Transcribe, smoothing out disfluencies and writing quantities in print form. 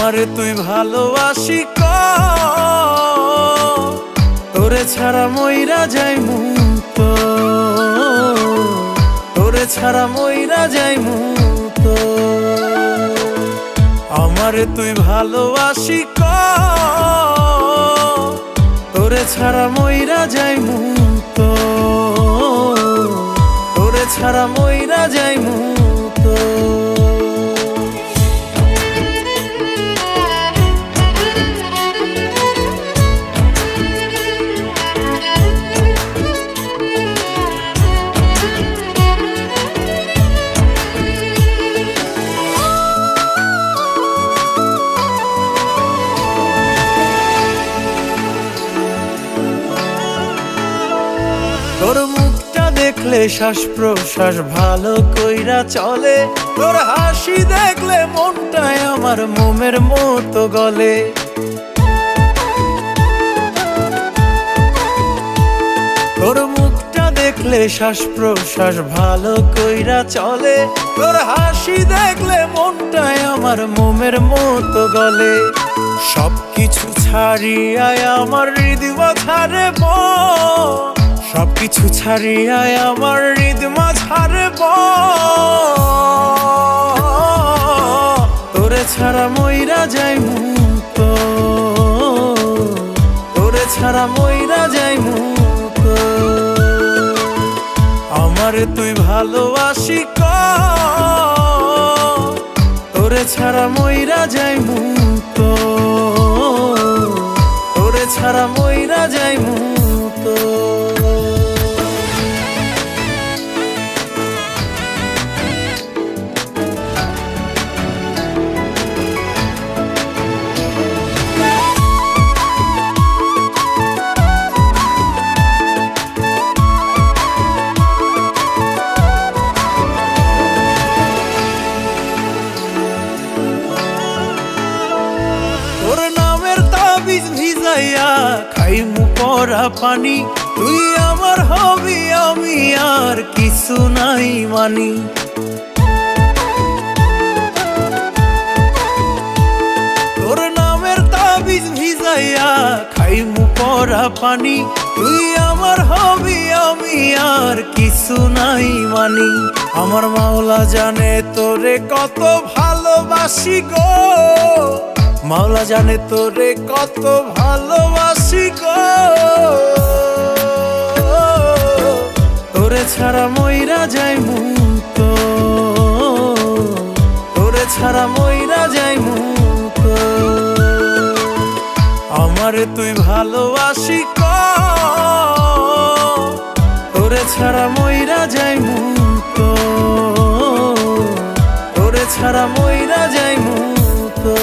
আমারে তুই ভালোবাসি ক তোরে ছাড়া মইরা যাইমু তো, তোরে ছাড়া মইরা যাইমু তো। আমারে তুই ভালোবাসি ক তোরে ছাড়া মইরা যাইমু তো, তোরে ছাড়া মইরা যাইমু তো। তোর মুখটা দেখলে শ্বাস প্রশ্বাস ভালো কইরা চলে, তোর হাসি দেখলে মনটায় আমার মোমের মতো গলে। তোর মুখটা দেখলে শ্বাস প্রশ্বাস ভালো কইরা চলে, তোর হাসি দেখলে মনটায় আমার মোমের মতো গলে। সবকিছু ছাড়িয়ায় আমার হৃদয় ছাড়ে সবকিছু ছাড়িয়ায় আমার হৃদয় ছাড়ে তোরে ছাড়া মইরা যাইমু তো, তোরে ছাড়া মইরা যাইমু তো। আমারে তুই ভালোবাসি ক তোরে ছাড়া মইরা যাইমু তো, তোরে ছাড়া মইরা যাইমু তো। তোর নামের তাবিজ ভিজাইয়া খাইমু পরা পানি, তুই আমার হবি আমি আর কিছু নাই মানি। তোর নামের তাবিজ ভিজাইয়া খাইমু পরা পানি, তুই আমার হবি আমি আর কিছু নাই মানি। আমার মাওলা জানে তোরে কত ভালোবাসি গো, মাওলা জানে তোরে কত ভালোবাসি গো। তোরে ছাড়া মইরা যাইমু তো, তোরে ছাড়া মইরা যাইমু তো। আমারে তুই ভালোবাসি ক তোরে ছাড়া মইরা যাইমু তো, তোরে ছাড়া মইরা যাইমু তো।